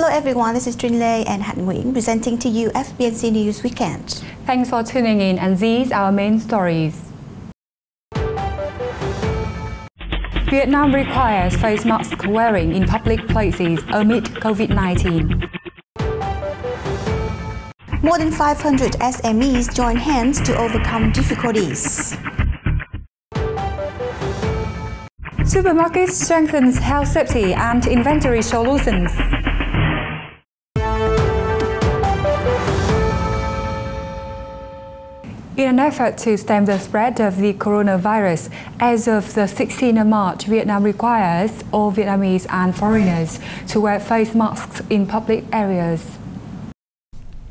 Hello everyone, this is Trinh Lê and Han Nguyen presenting to you FBNC News Weekend. Thanks for tuning in, and these are our main stories. Vietnam requires face mask wearing in public places amid COVID-19. More than 500 SMEs join hands to overcome difficulties. Supermarkets strengthens health safety and inventory solutions. In an effort to stem the spread of the coronavirus, as of the 16th of March, Vietnam requires all Vietnamese and foreigners to wear face masks in public areas.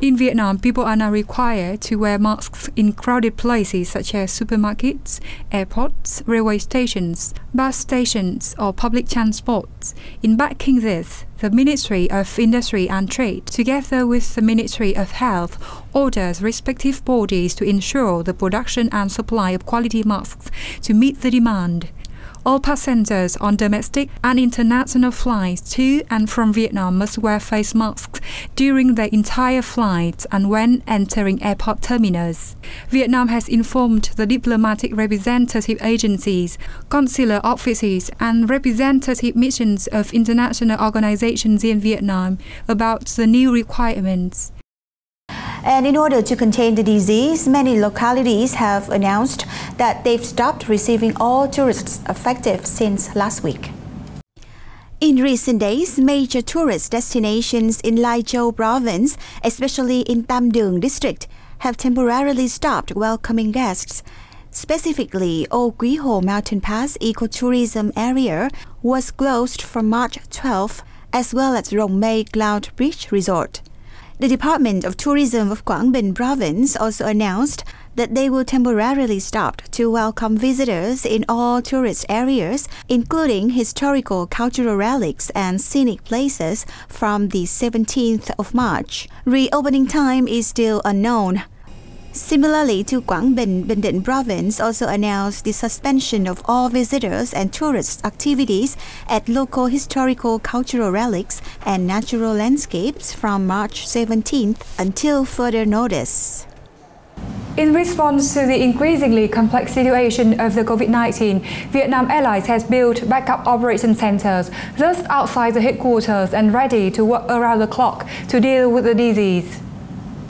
In Vietnam, people are now required to wear masks in crowded places such as supermarkets, airports, railway stations, bus stations, or public transport. In backing this, the Ministry of Industry and Trade, together with the Ministry of Health, orders respective bodies to ensure the production and supply of quality masks to meet the demand. All passengers on domestic and international flights to and from Vietnam must wear face masks during their entire flights and when entering airport terminals. Vietnam has informed the diplomatic representative agencies, consular offices, and representative missions of international organizations in Vietnam about the new requirements. And in order to contain the disease, many localities have announced that they've stopped receiving all tourists effective since last week. In recent days, major tourist destinations in Lai Châu province, especially in Tam Duong district, have temporarily stopped welcoming guests. Specifically, Old Quý Hồ Mountain Pass ecotourism area was closed from March 12th, as well as Rồng Mây Cloud Beach Resort. The Department of Tourism of Quảng Bình province also announced that they will temporarily stop to welcome visitors in all tourist areas, including historical cultural relics and scenic places, from the 17th of March. Reopening time is still unknown. Similarly to Quảng Bình, Bình Định province also announced the suspension of all visitors and tourist activities at local historical cultural relics and natural landscapes from March 17th until further notice. In response to the increasingly complex situation of the COVID-19, Vietnam Airlines has built backup operation centers just outside the headquarters and ready to work around the clock to deal with the disease.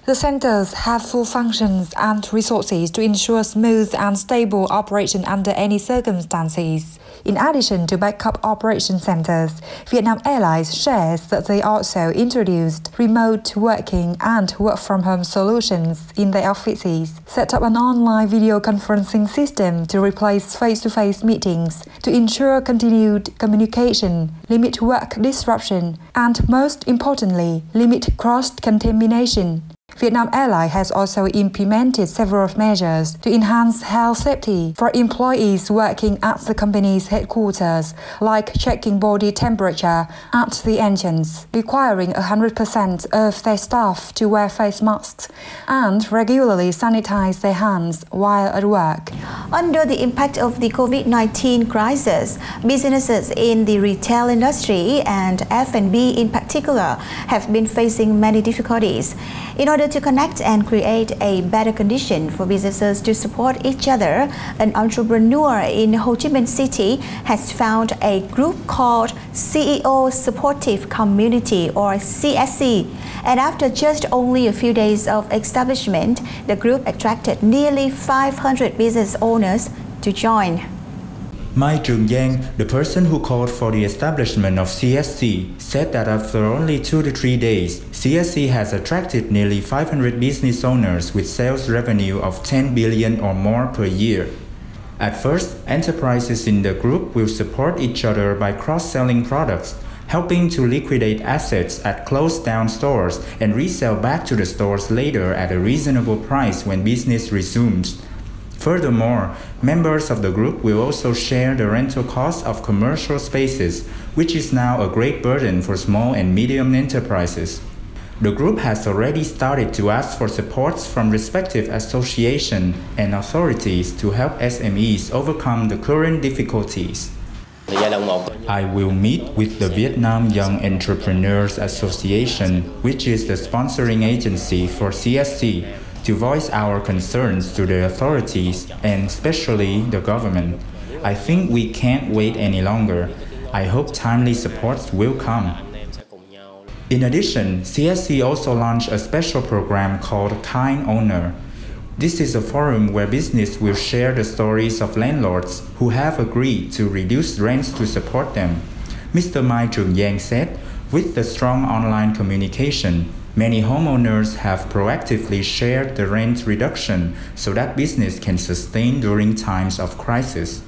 The centers have full functions and resources to ensure smooth and stable operation under any circumstances. In addition to backup operation centers, Vietnam Airlines shares that they also introduced remote working and work-from-home solutions in their offices, set up an online video conferencing system to replace face-to-face meetings, to ensure continued communication, limit work disruption, and most importantly, limit cross-contamination. Vietnam Airlines has also implemented several measures to enhance health safety for employees working at the company's headquarters, like checking body temperature at the entrance, requiring 100% of their staff to wear face masks, and regularly sanitize their hands while at work. Under the impact of the COVID-19 crisis, businesses in the retail industry and F&B in particular have been facing many difficulties. In order to connect and create a better condition for businesses to support each other, an entrepreneur in Ho Chi Minh City has found a group called CEO Supportive Community, or CSC. And after just only a few days of establishment, the group attracted nearly 500 business owners to join. Mai Trường Giang, the person who called for the establishment of CSC, said that after only 2 to 3 days, CSC has attracted nearly 500 business owners with sales revenue of 10 billion or more per year. At first, enterprises in the group will support each other by cross-selling products, helping to liquidate assets at closed-down stores and resell back to the stores later at a reasonable price when business resumes. Furthermore, members of the group will also share the rental cost of commercial spaces, which is now a great burden for small and medium enterprises. The group has already started to ask for supports from respective associations and authorities to help SMEs overcome the current difficulties. I will meet with the Vietnam Young Entrepreneurs Association, which is the sponsoring agency for CSC, to voice our concerns to the authorities and especially the government. I think we can't wait any longer. I hope timely support will come. In addition, CSC also launched a special program called Kind Owner. This is a forum where business will share the stories of landlords who have agreed to reduce rents to support them. Mr. Mai Chung-yang said, with the strong online communication, many homeowners have proactively shared the rent reduction so that business can sustain during times of crisis.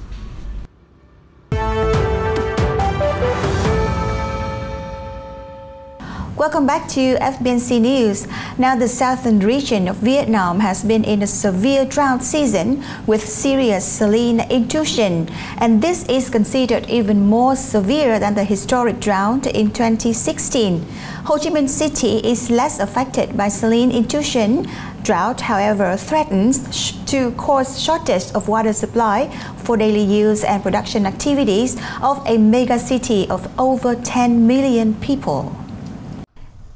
Welcome back to FBNC News. Now, the southern region of Vietnam has been in a severe drought season with serious saline intrusion, and this is considered even more severe than the historic drought in 2016. Ho Chi Minh City is less affected by saline intrusion. Drought, however, threatens to cause shortage of water supply for daily use and production activities of a mega city of over 10 million people.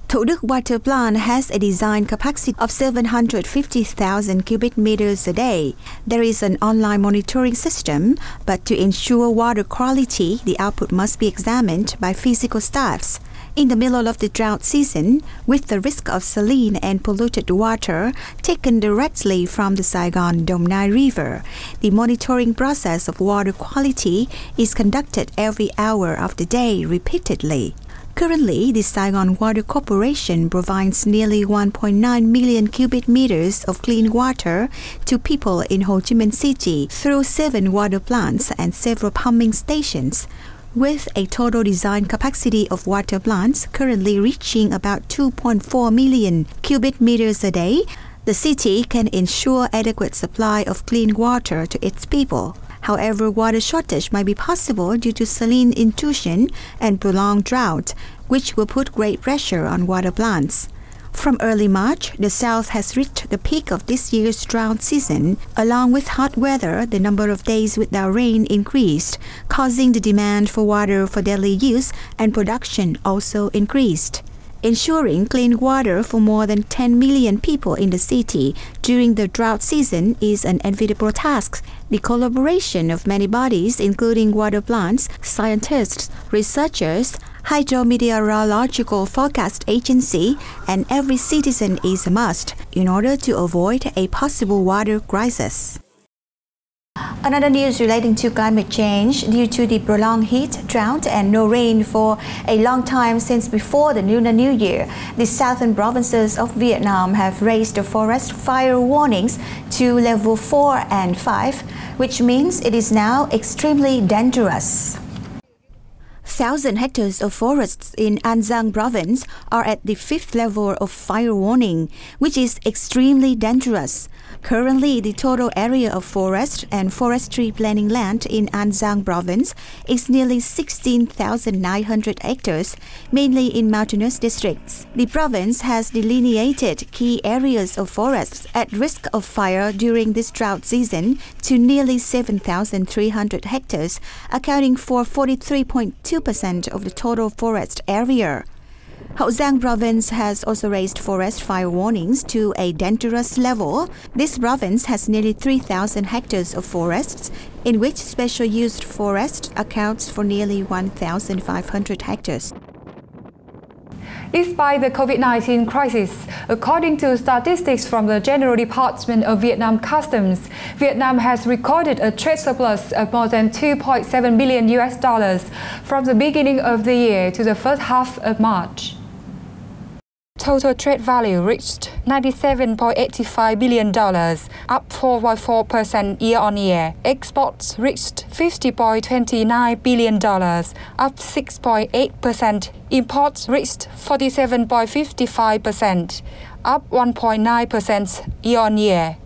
Thủ Đức Water Plant has a design capacity of 750,000 cubic meters a day. There is an online monitoring system, but to ensure water quality, the output must be examined by physical staffs. In the middle of the drought season, with the risk of saline and polluted water taken directly from the Saigon Dong Nai River, the monitoring process of water quality is conducted every hour of the day repeatedly. Currently, the Saigon Water Corporation provides nearly 1.9 million cubic meters of clean water to people in Ho Chi Minh City through 7 water plants and several pumping stations, with a total design capacity of water plants currently reaching about 2.4 million cubic meters a day. The city can ensure adequate supply of clean water to its people. However, water shortage might be possible due to saline intrusion and prolonged drought, which will put great pressure on water plants. From early March, the south has reached the peak of this year's drought season. Along with hot weather, the number of days without rain increased, causing the demand for water for daily use and production also increased. Ensuring clean water for more than 10 million people in the city during the drought season is an enviable task. The collaboration of many bodies, including water plants, scientists, researchers, hydrometeorological forecast agency, and every citizen is a must in order to avoid a possible water crisis. Another news relating to climate change. Due to the prolonged heat, drought, and no rain for a long time since before the Lunar New Year, the southern provinces of Vietnam have raised the forest fire warnings to level 4 and 5, which means it is now extremely dangerous. 1,000 hectares of forests in An Giang province are at the 5th level of fire warning, which is extremely dangerous. Currently, the total area of forest and forestry planning land in An Giang province is nearly 16,900 hectares, mainly in mountainous districts. The province has delineated key areas of forests at risk of fire during this drought season to nearly 7,300 hectares, accounting for 43.2% of the total forest area. Hậu Giang province has also raised forest fire warnings to a dangerous level. This province has nearly 3,000 hectares of forests, in which special used forest accounts for nearly 1,500 hectares. Despite the COVID-19 crisis, according to statistics from the General Department of Vietnam Customs, Vietnam has recorded a trade surplus of more than $2.7 billion from the beginning of the year to the first half of March. Total trade value reached $97.85 billion, up 4.4% year-on-year. Exports reached $50.29 billion, up 6.8%. Imports reached 47.55%, up 1.9% year-on-year.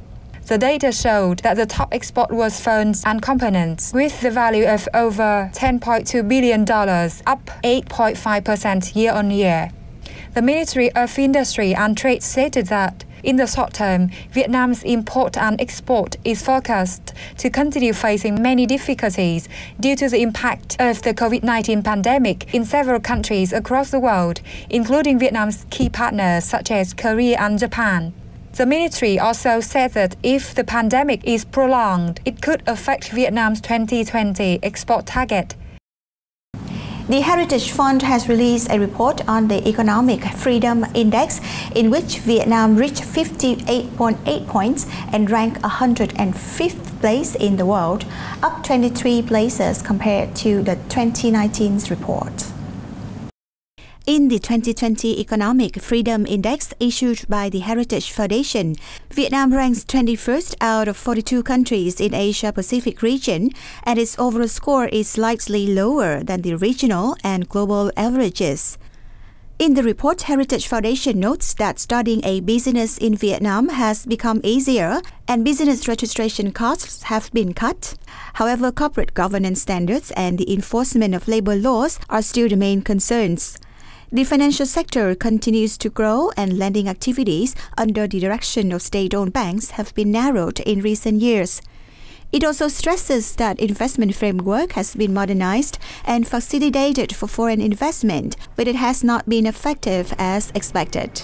The data showed that the top export was phones and components, with the value of over $10.2 billion, up 8.5% year-on-year. The Ministry of Industry and Trade stated that In the short term, Vietnam's import and export is forecast to continue facing many difficulties due to the impact of the COVID-19 pandemic in several countries across the world, including Vietnam's key partners such as Korea and Japan. The ministry also said that if the pandemic is prolonged, it could affect Vietnam's 2020 export target. The Heritage Fund has released a report on the Economic Freedom Index, in which Vietnam reached 58.8 points and ranked 105th place in the world, up 23 places compared to the 2019 report. In the 2020 Economic Freedom Index issued by the Heritage Foundation, Vietnam ranks 21st out of 42 countries in Asia-Pacific region, and its overall score is slightly lower than the regional and global averages. In the report, Heritage Foundation notes that starting a business in Vietnam has become easier and business registration costs have been cut. However, corporate governance standards and the enforcement of labor laws are still the main concerns. The financial sector continues to grow, and lending activities under the direction of state-owned banks have been narrowed in recent years. It also stresses that investment framework has been modernized and facilitated for foreign investment, but it has not been effective as expected.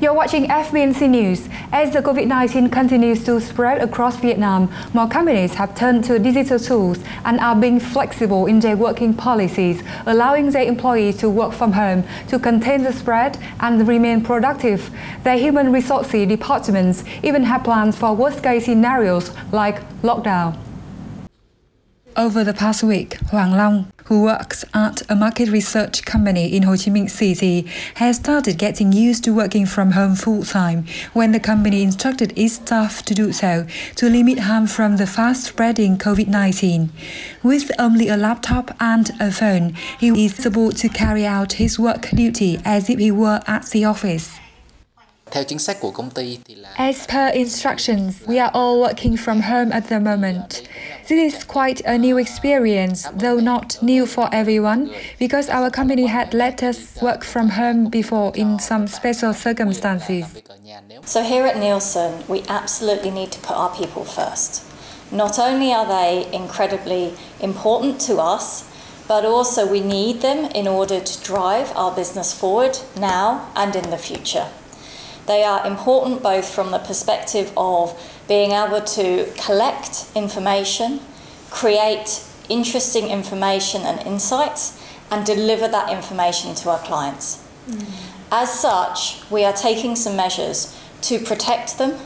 You're watching FBNC News. As the COVID-19 continues to spread across Vietnam, more companies have turned to digital tools and are being flexible in their working policies, allowing their employees to work from home to contain the spread and remain productive. Their human resources departments even have plans for worst-case scenarios like lockdown. Over the past week, Hoàng Long, who works at a market research company in Ho Chi Minh City, has started getting used to working from home full-time when the company instructed its staff to do so to limit harm from the fast-spreading COVID-19. With only a laptop and a phone, he is able to carry out his work duty as if he were at the office. As per instructions, we are all working from home at the moment. This is quite a new experience, though not new for everyone, because our company had let us work from home before in some special circumstances. So here at Nielsen, we absolutely need to put our people first. Not only are they incredibly important to us, but also we need them in order to drive our business forward now and in the future. They are important both from the perspective of being able to collect information, create interesting information and insights, and deliver that information to our clients. As such, we are taking some measures to protect them,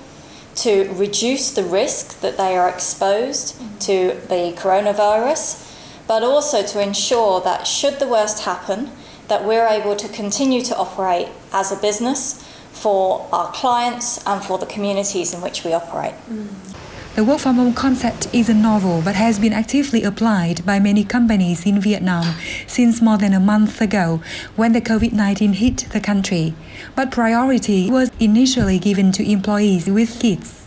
to reduce the risk that they are exposed to the coronavirus, but also to ensure that should the worst happen, that we're able to continue to operate as a business for our clients and for the communities in which we operate. The work from home concept isn't novel but has been actively applied by many companies in Vietnam since more than a month ago when the COVID-19 hit the country. But priority was initially given to employees with kids.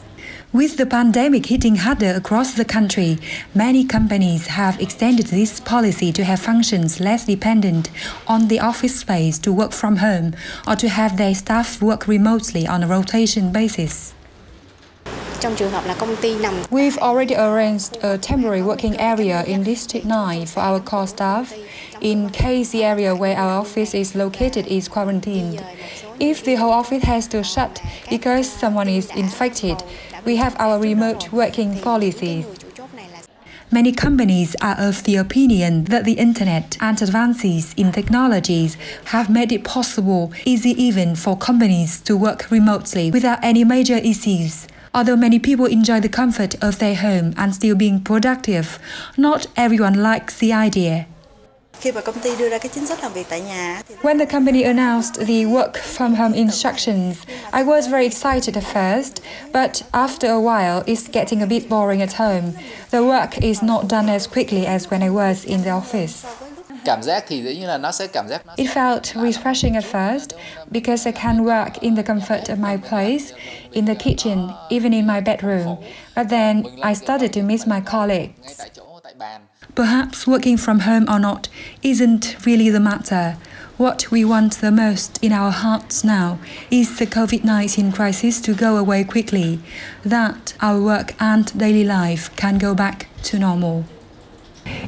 With the pandemic hitting harder across the country, many companies have extended this policy to have functions less dependent on the office space to work from home or to have their staff work remotely on a rotation basis. We've already arranged a temporary working area in District 9 for our core staff, in case the area where our office is located is quarantined. If the whole office has to shut because someone is infected, we have our remote working policies. Many companies are of the opinion that the internet and advances in technologies have made it possible, easy even for companies to work remotely without any major issues. Although many people enjoy the comfort of their home and still being productive, not everyone likes the idea. When the company announced the work from home instructions, I was very excited at first, but after a while it's getting a bit boring at home. The work is not done as quickly as when I was in the office. It felt refreshing at first because I can work in the comfort of my place, in the kitchen, even in my bedroom. But then I started to miss my colleagues. Perhaps working from home or not isn't really the matter. What we want the most in our hearts now is the COVID-19 crisis to go away quickly, that our work and daily life can go back to normal.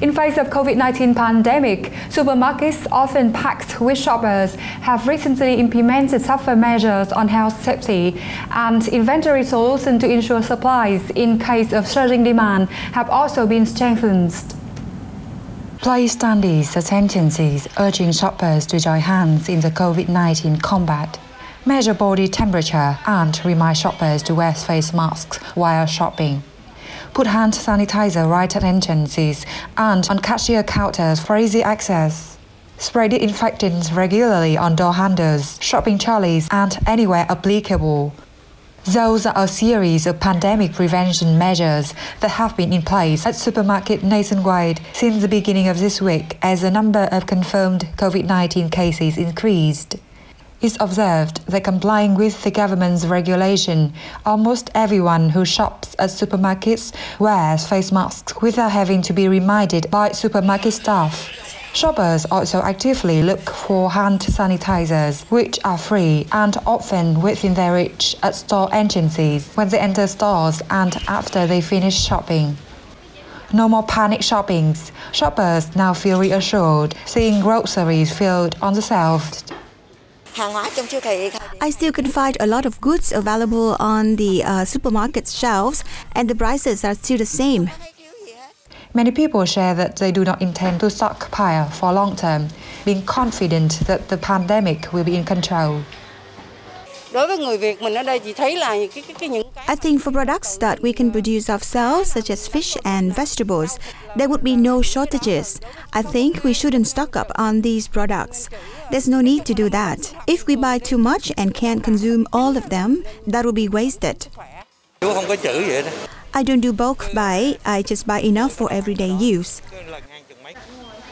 In face of COVID-19 pandemic, supermarkets often packed with shoppers have recently implemented tougher measures on health safety, and inventory solutions to ensure supplies in case of surging demand have also been strengthened. Place studies the tendencies urging shoppers to join hands in the COVID-19 combat, measure body temperature and remind shoppers to wear face masks while shopping. Put hand sanitizer right at entrances and on cashier counters for easy access. Spray disinfectants regularly on door handles, shopping trolleys and anywhere applicable. Those are a series of pandemic prevention measures that have been in place at supermarkets nationwide since the beginning of this week as the number of confirmed COVID-19 cases increased. It's observed that complying with the government's regulation, almost everyone who shops at supermarkets wears face masks without having to be reminded by supermarket staff. Shoppers also actively look for hand sanitizers, which are free and often within their reach at store entrances when they enter stores and after they finish shopping. No more panic shoppings. Shoppers now feel reassured, seeing groceries filled on the shelves. I still can find a lot of goods available on the supermarket shelves, and the prices are still the same. Many people share that they do not intend to stockpile for long term, being confident that the pandemic will be in control. I think for products that we can produce ourselves, such as fish and vegetables, there would be no shortages. I think we shouldn't stock up on these products. There's no need to do that. If we buy too much and can't consume all of them, that will be wasted. I don't do bulk buy, I just buy enough for everyday use.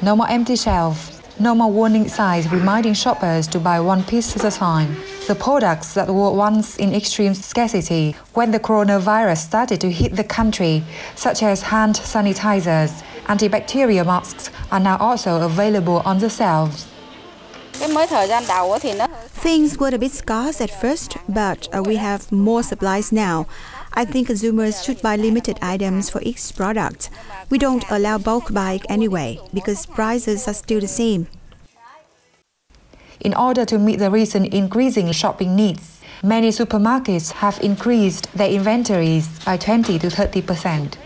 No more empty shelves. No more warning signs reminding shoppers to buy one piece at a time. The products that were once in extreme scarcity when the coronavirus started to hit the country, such as hand sanitizers, antibacterial masks, are now also available on the shelves. Things were a bit scarce at first, but we have more supplies now. I think consumers should buy limited items for each product. We don't allow bulk buying anyway, because prices are still the same. In order to meet the recent increasing shopping needs, many supermarkets have increased their inventories by 20 to 30%.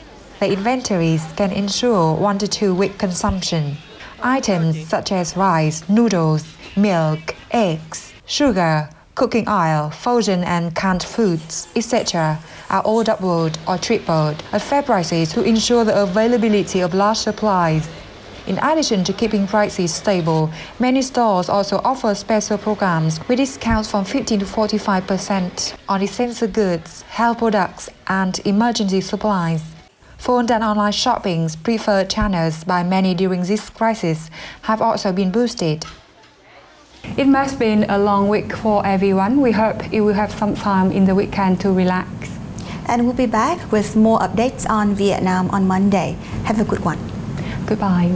The inventories can ensure 1 to 2 week consumption. Items such as rice, noodles, milk, eggs, sugar, cooking oil, frozen and canned foods, etc. are all doubled or tripled at fair prices to ensure the availability of large supplies. In addition to keeping prices stable, many stores also offer special programs with discounts from 15 to 45% on essential goods, health products, and emergency supplies. Phone and online shopping's preferred channels by many during this crisis have also been boosted. It must have been a long week for everyone. We hope you will have some time in the weekend to relax. And we'll be back with more updates on Vietnam on Monday. Have a good one. Goodbye.